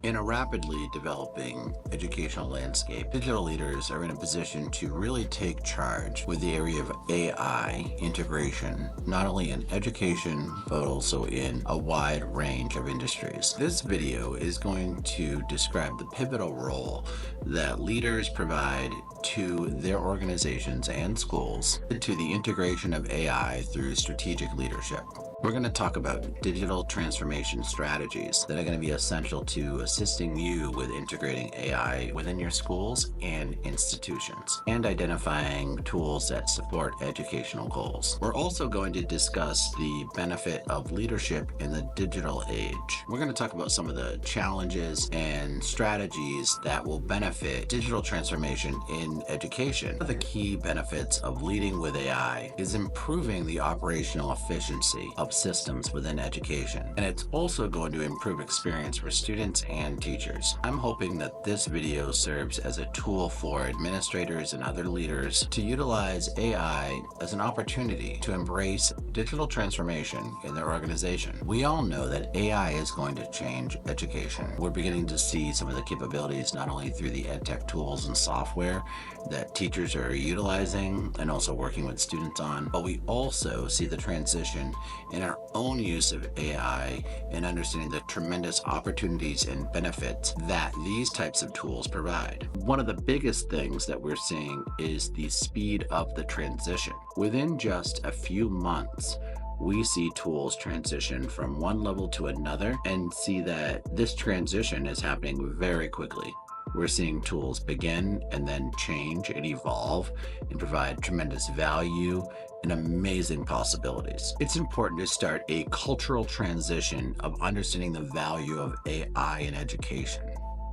In a rapidly developing educational landscape, digital leaders are in a position to really take charge with the area of AI integration, not only in education, but also in a wide range of industries. This video is going to describe the pivotal role that leaders provide to their organizations and schools to the integration of AI through strategic leadership. We're going to talk about digital transformation strategies that are going to be essential to assisting you with integrating AI within your schools and institutions and identifying tools that support educational goals. We're also going to discuss the benefit of leadership in the digital age. We're going to talk about some of the challenges and strategies that will benefit digital transformation in education. One of the key benefits of leading with AI is improving the operational efficiency of systems within education, and it's also going to improve experience for students and teachers. I'm hoping that this video serves as a tool for administrators and other leaders to utilize AI as an opportunity to embrace digital transformation in their organization. We all know that AI is going to change education. We're beginning to see some of the capabilities not only through the EdTech tools and software that teachers are utilizing and also working with students on, but we also see the transition in our own use of AI and understanding the tremendous opportunities and benefits that these types of tools provide. One of the biggest things that we're seeing is the speed of the transition. Within just a few months, we see tools transition from one level to another and see that this transition is happening very quickly. We're seeing tools begin and then change and evolve and provide tremendous value and amazing possibilities. It's important to start a cultural transition of understanding the value of AI in education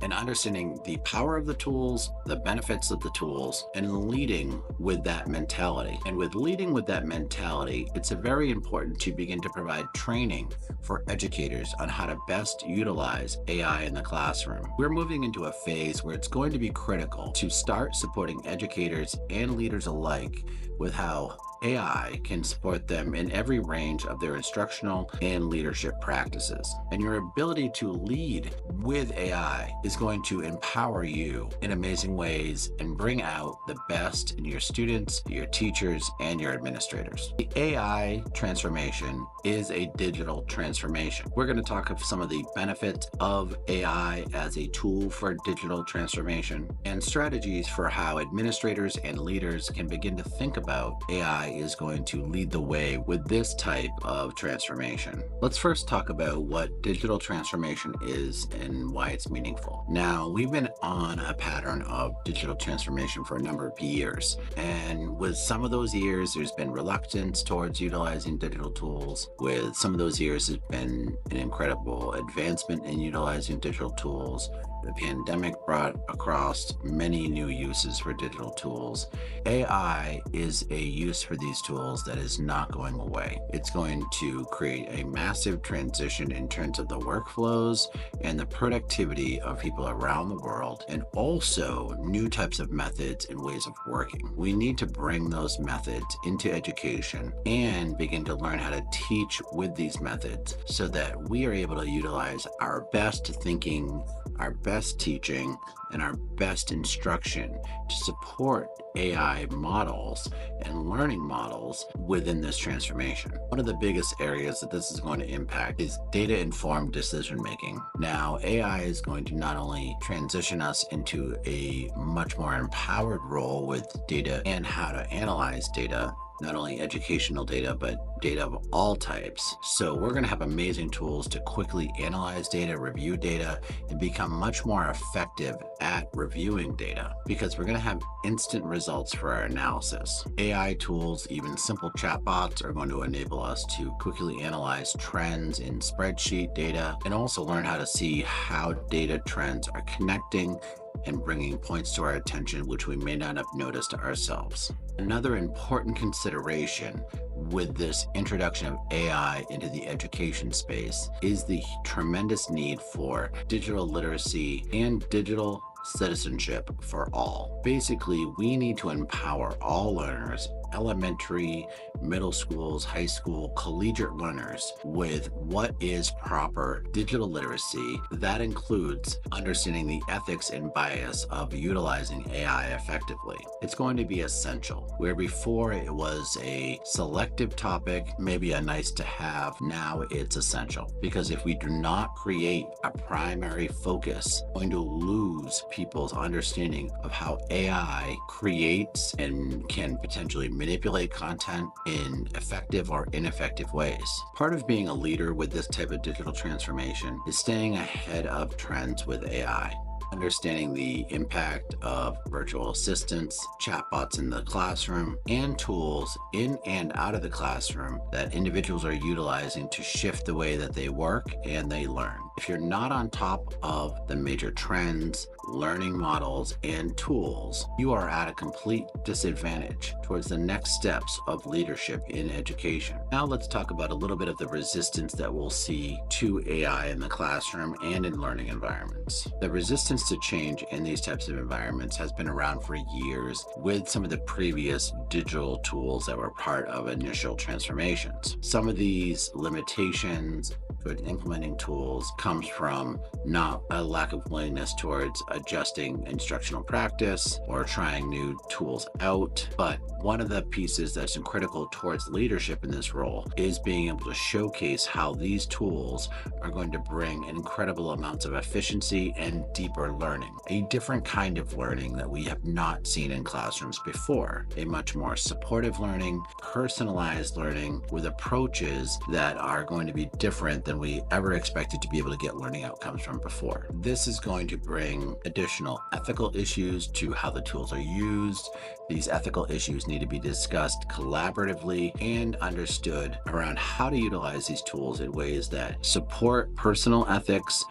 and understanding the power of the tools, the benefits of the tools, and leading with that mentality. And with leading with that mentality, it's very important to begin to provide training for educators on how to best utilize AI in the classroom. We're moving into a phase where it's going to be critical to start supporting educators and leaders alike with how AI can support them in every range of their instructional and leadership practices. And your ability to lead with AI is going to empower you in amazing ways and bring out the best in your students, your teachers, and your administrators. The AI transformation is a digital transformation. We're going to talk of some of the benefits of AI as a tool for digital transformation and strategies for how administrators and leaders can begin to think about AI is going to lead the way with this type of transformation. Let's first talk about what digital transformation is and why it's meaningful. Now, we've been on a pattern of digital transformation for a number of years, and with some of those years, there's been reluctance towards utilizing digital tools. With some of those years, there's been an incredible advancement in utilizing digital tools. The pandemic brought across many new uses for digital tools. AI is a use for these tools that is not going away. It's going to create a massive transition in terms of the workflows and the productivity of people around the world, and also new types of methods and ways of working. We need to bring those methods into education and begin to learn how to teach with these methods so that we are able to utilize our best thinking, our best teaching, and our best instruction to support AI models and learning models within this transformation. One of the biggest areas that this is going to impact is data-informed decision-making. Now, AI is going to not only transition us into a much more empowered role with data and how to analyze data, not only educational data, but data of all types. So we're going to have amazing tools to quickly analyze data, review data, and become much more effective at reviewing data because we're going to have instant results for our analysis. AI tools, even simple chatbots, are going to enable us to quickly analyze trends in spreadsheet data and also learn how to see how data trends are connecting and bringing points to our attention which we may not have noticed ourselves. Another important consideration with this introduction of AI into the education space is the tremendous need for digital literacy and digital citizenship for all. Basically, we need to empower all learners elementary, middle schools, high school, collegiate learners with what is proper digital literacy. That includes understanding the ethics and bias of utilizing AI effectively. It's going to be essential. Where before it was a selective topic, maybe a nice to have, now it's essential. Because if we do not create a primary focus, we're going to lose people's understanding of how AI creates and can potentially manipulate content in effective or ineffective ways. Part of being a leader with this type of digital transformation is staying ahead of trends with AI. Understanding the impact of virtual assistants, chatbots in the classroom, and tools in and out of the classroom that individuals are utilizing to shift the way that they work and they learn. If you're not on top of the major trends, learning models, and tools, you are at a complete disadvantage towards the next steps of leadership in education. Now let's talk about a little bit of the resistance that we'll see to AI in the classroom and in learning environments. The resistance to change in these types of environments has been around for years with some of the previous digital tools that were part of initial transformations. Some of these limitations with implementing tools comes from not a lack of willingness towards adjusting instructional practice or trying new tools out. But one of the pieces that's critical towards leadership in this role is being able to showcase how these tools are going to bring incredible amounts of efficiency and deeper learning, a different kind of learning that we have not seen in classrooms before, a much more supportive learning, personalized learning with approaches that are going to be different than we ever expected to be able to get learning outcomes from before. This is going to bring additional ethical issues to how the tools are used. These ethical issues need to be discussed collaboratively and understood around how to utilize these tools in ways that support personal ethics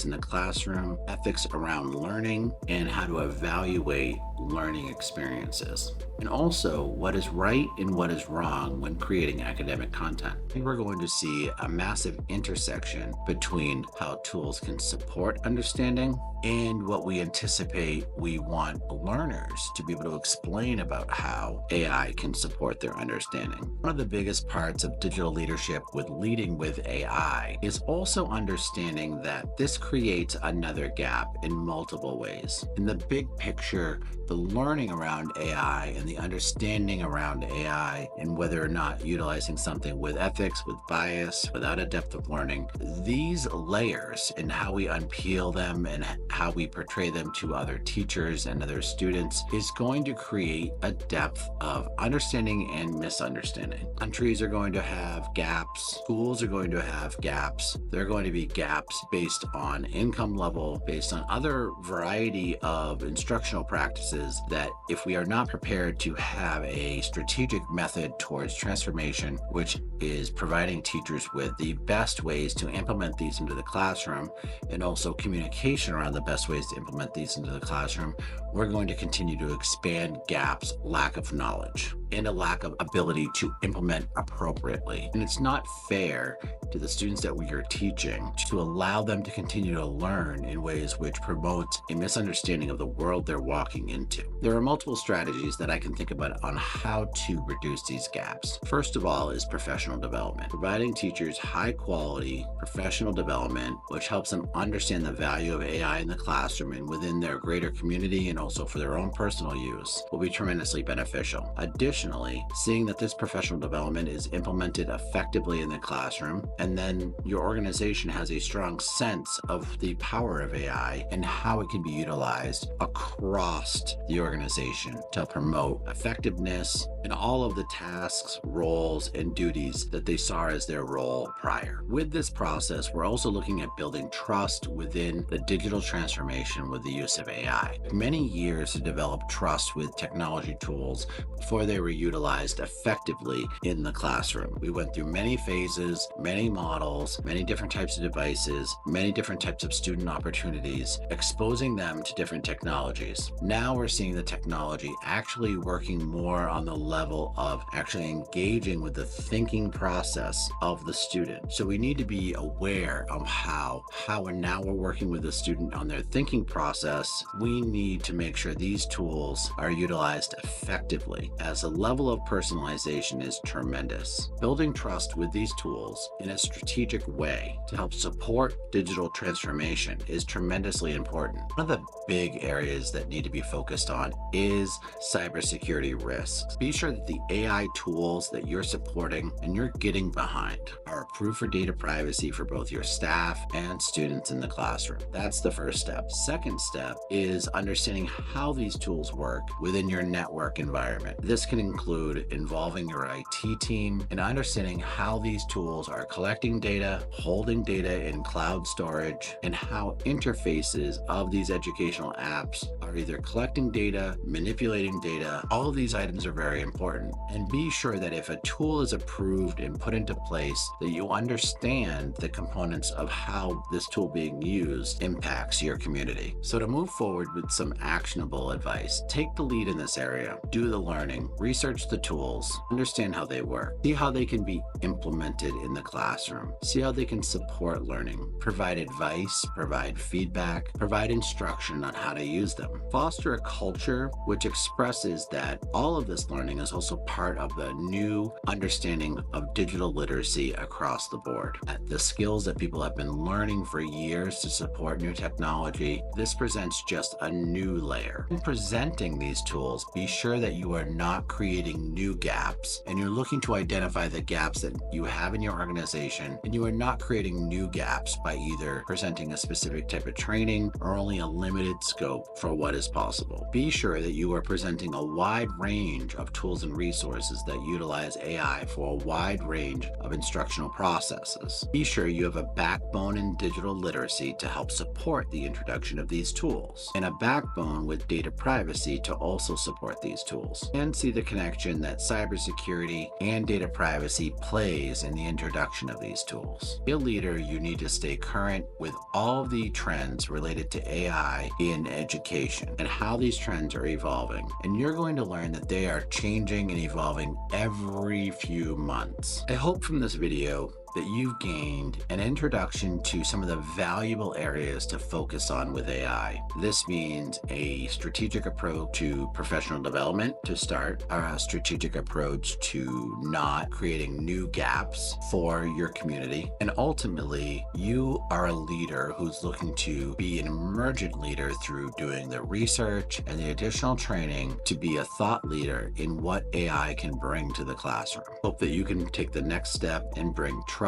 in the classroom, ethics around learning, and how to evaluate learning experiences. And also what is right and what is wrong when creating academic content. I think we're going to see a massive intersection between how tools can support understanding and what we anticipate we want learners to be able to explain about how AI can support their understanding. One of the biggest parts of digital leadership with leading with AI is also understanding that this creates another gap in multiple ways. In the big picture, the learning around AI and the understanding around AI and whether or not utilizing something with ethics, with bias, without a depth of learning, these layers and how we unpeel them and how we portray them to other teachers and other students is going to create a depth of understanding and misunderstanding. Countries are going to have gaps. Schools are going to have gaps. There are going to be gaps based on income level, based on other variety of instructional practices that if we are not prepared to have a strategic method towards transformation, which is providing teachers with the best ways to implement these into the classroom and also communication around the best ways to implement these into the classroom, we're going to continue to expand gaps, lack of knowledge, and a lack of ability to implement appropriately. And it's not fair to the students that we are teaching to allow them to continue to learn in ways which promote a misunderstanding of the world they're walking into. There are multiple strategies that I can think about on how to reduce these gaps. First of all is professional development, providing teachers high quality professional development, which helps them understand the value of AI in the classroom and within their greater community and also for their own personal use will be tremendously beneficial. Additionally, seeing that this professional development is implemented effectively in the classroom, and then your organization has a strong sense of the power of AI and how it can be utilized across the organization to promote effectiveness in all of the tasks, roles, and duties that they saw as their role prior. With this process, we're also looking at building trust within the digital transformation with the use of AI. Many years to develop trust with technology tools before they were utilized effectively in the classroom. We went through many phases, many models, many different types of devices, many different types of student opportunities, exposing them to different technologies. Now we're seeing the technology actually working more on the level of actually engaging with the thinking process of the student. So we need to be aware of how and now we're working with the student on their thinking process. We need to make sure these tools are utilized effectively, as the level of personalization is tremendous. Building trust with these tools in a strategic way to help support digital transformation is tremendously important. One of the big areas that need to be focused on is cybersecurity risks. Be sure that the AI tools that you're supporting and you're getting behind are approved for data privacy for both your staff and students in the classroom. That's the first step. Second step is understanding how these tools work within your network environment. This can include involving your IT team and understanding how these tools are collecting data, holding data in cloud storage, and how interfaces of these educational apps are either collecting data, manipulating data. All of these items are very important. And be sure that if a tool is approved and put into place, that you understand the components of how this tool being used impacts your community. So to move forward with some actionable advice, take the lead in this area, do the learning, research the tools, understand how they work, see how they can be implemented in the classroom, see how they can support learning, provide advice, provide feedback, provide instruction on how to use them. Foster a culture which expresses that all of this learning is also part of the new understanding of digital literacy across the board. The skills that people have been learning for years to support new technology, this presents just a new layer. In presenting these tools, be sure that you are not creating new gaps and you're looking to identify the gaps that you have in your organization, and you are not creating new gaps by either presenting a specific type of training or only a limited scope for what is possible. Be sure that you are presenting a wide range of tools and resources that utilize AI for a wide range of instructional processes. Be sure you have a backbone in digital literacy to help support the introduction of these tools, and a backbone with data privacy to also support these tools, and see the connection that cybersecurity and data privacy plays in the introduction of these tools. Be a leader, you need to stay current with all of the trends related to AI in education and how these trends are evolving. And you're going to learn that they are changing and evolving every few months. I hope from this video that you've gained an introduction to some of the valuable areas to focus on with AI. This means a strategic approach to professional development to start, or a strategic approach to not creating new gaps for your community. And ultimately, you are a leader who's looking to be an emergent leader through doing the research and the additional training to be a thought leader in what AI can bring to the classroom. Hope that you can take the next step and bring trust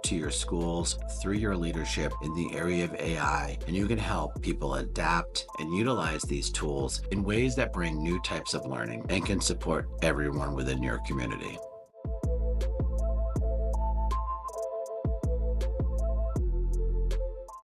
to your schools through your leadership in the area of AI, and you can help people adapt and utilize these tools in ways that bring new types of learning and can support everyone within your community.